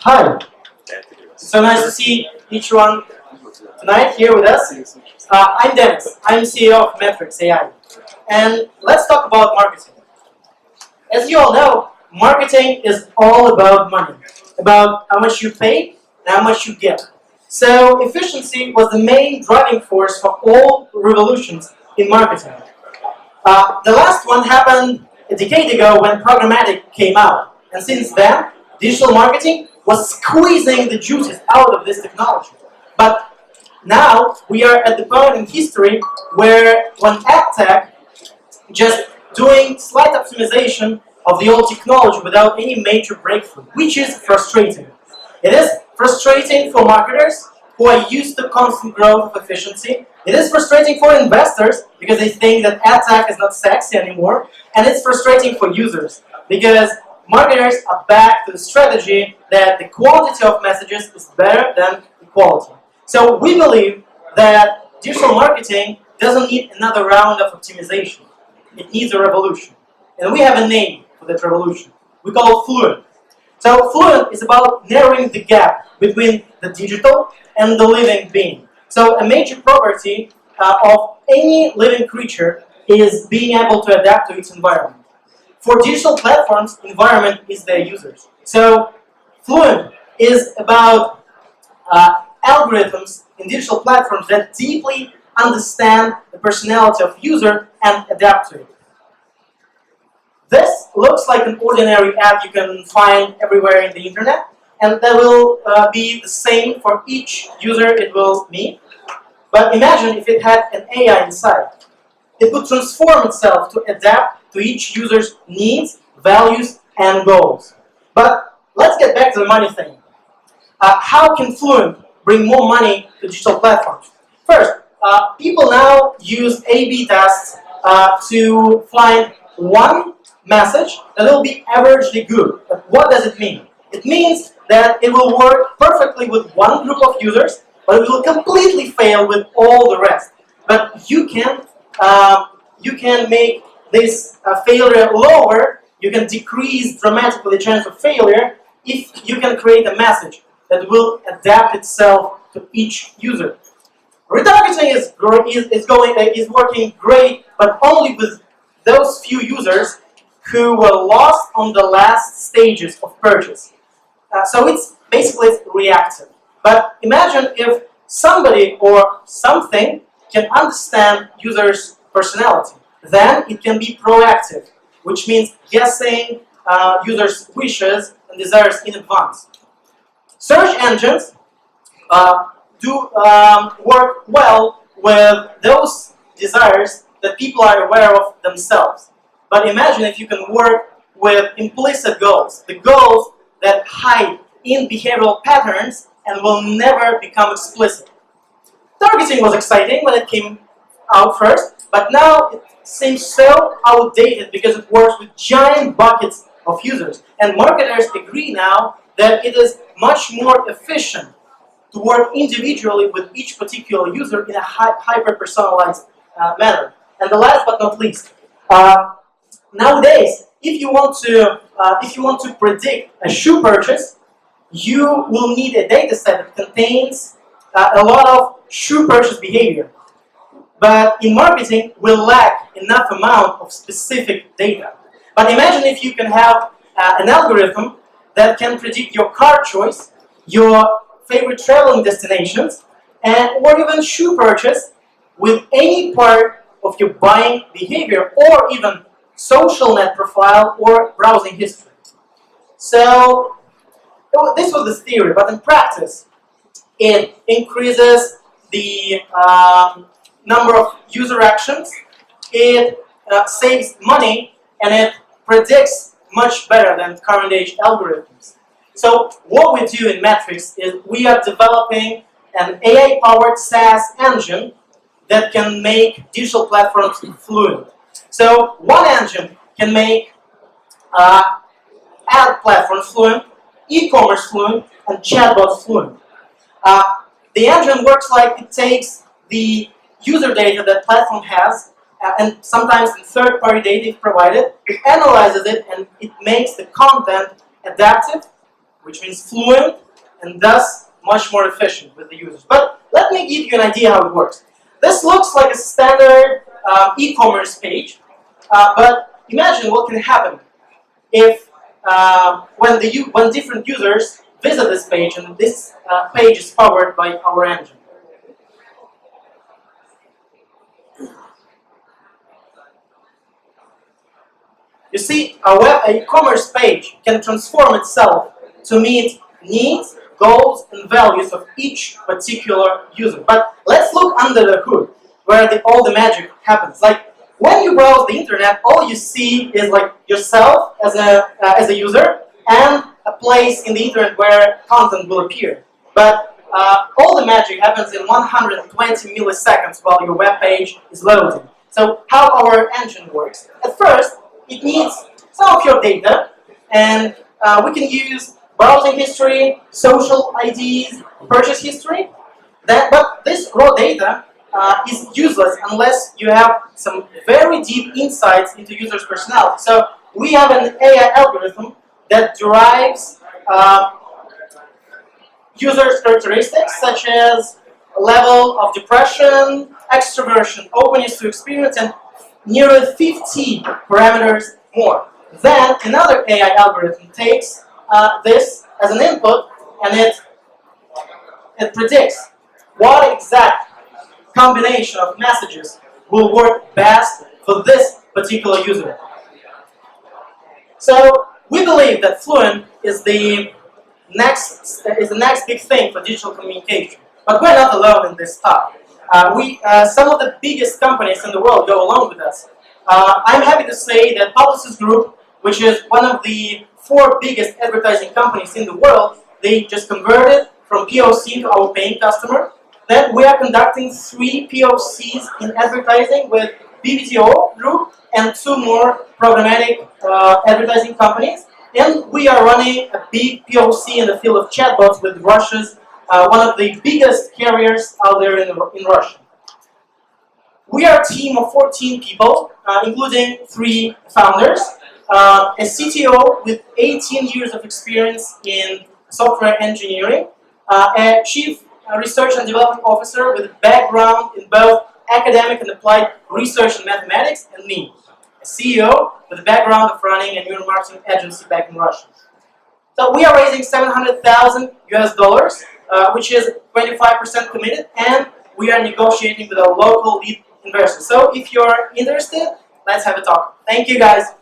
Hi. So nice to see each one tonight here with us. I'm Denis. I'm CEO of Metrix.AI. And let's talk about marketing. As you all know, marketing is all about money, about how much you pay and how much you get. So efficiency was the main driving force for all revolutions in marketing. The last one happened a decade ago when programmatic came out. And since then, digital marketing was squeezing the juices out of this technology. But now we are at the point in history where when ad tech just doing slight optimization of the old technology without any major breakthrough, which is frustrating. It is frustrating for marketers who are used to constant growth of efficiency. It is frustrating for investors because they think that ad tech is not sexy anymore. And it's frustrating for users because marketers are back to the strategy that the quantity of messages is better than the quality. So we believe that digital marketing doesn't need another round of optimization. It needs a revolution. And we have a name for that revolution. We call it Fluent. So Fluent is about narrowing the gap between the digital and the living being. So a major property of any living creature is being able to adapt to its environment. For digital platforms, environment is their users. So Fluent is about algorithms in digital platforms that deeply understand the personality of user and adapt to it. This looks like an ordinary ad you can find everywhere in the internet, and that will be the same for each user it will meet. But imagine if it had an AI inside. It would transform itself to adapt to each user's needs, values, and goals. But let's get back to the money thing. How can Fluent bring more money to digital platforms? First, people now use A/B tests to find one message that will be averagely good. But what does it mean? It means that it will work perfectly with one group of users, but it will completely fail with all the rest. But you can make this failure lower. You can decrease dramatically the chance of failure if you can create a message that will adapt itself to each user. Retargeting is working great, but only with those few users who were lost on the last stages of purchase. So it's basically reactive. But imagine if somebody or something can understand users' personality. Then it can be proactive, which means guessing users' wishes and desires in advance. Search engines do work well with those desires that people are aware of themselves. But imagine if you can work with implicit goals, the goals that hide in behavioral patterns and will never become explicit. Targeting was exciting when it came out first, but now it seems so outdated because it works with giant buckets of users. And marketers agree now that it is much more efficient to work individually with each particular user in a hyper-personalized manner. And the last but not least, nowadays, if you want to predict a shoe purchase, you will need a data set that contains a lot of shoe purchase behavior. But in marketing, we lack enough amount of specific data. But imagine if you can have an algorithm that can predict your car choice, your favorite traveling destinations, or even shoe purchase with any part of your buying behavior, or even social net profile or browsing history. So this was the theory, but in practice, it increases the number of user actions, it saves money, and it predicts much better than current age algorithms. So what we do in Metrix is we are developing an AI-powered SaaS engine that can make digital platforms fluent. So one engine can make ad platforms fluent, e-commerce fluent, and chatbots fluent. The engine works like it takes the user data that platform has, and sometimes the third-party data is provided, it analyzes it, and it makes the content adaptive, which means fluent and thus much more efficient with the users. But let me give you an idea how it works. This looks like a standard e-commerce page, but imagine what can happen if when different users visit this page and this page is powered by our engine. You see, a e-commerce page can transform itself to meet needs, goals, and values of each particular user. But let's look under the hood, where all the magic happens. Like when you browse the internet, all you see is like yourself as a user and a place in the internet where content will appear. But all the magic happens in 120 milliseconds while your web page is loading. So how our engine works? At first, it needs some of your data, and we can use browsing history, social IDs, purchase history. But this raw data is useless unless you have some very deep insights into users' personality. So we have an AI algorithm that derives users' characteristics such as level of depression, extroversion, openness to experience, and nearly 50 parameters more. Then another AI algorithm takes this as an input and it predicts what exact combination of messages will work best for this particular user. So we believe that Fluent is the next big thing for digital communication. But we're not alone in this talk. Some of the biggest companies in the world go along with us. I'm happy to say that Publicis Group, which is one of the 4 biggest advertising companies in the world, they just converted from POC to our paying customer. Then we are conducting 3 POCs in advertising with BBTO Group and 2 more programmatic advertising companies. And we are running a big POC in the field of chatbots with Russia's one of the biggest carriers out there in Russia. We are a team of 14 people, including 3 founders, a CTO with 18 years of experience in software engineering, a chief research and development officer with a background in both academic and applied research and mathematics, and me, a CEO with a background of running a neuromarketing agency back in Russia. So we are raising $700,000 US, which is 25% committed, and we are negotiating with a local lead investor. So if you're interested, let's have a talk. Thank you, guys.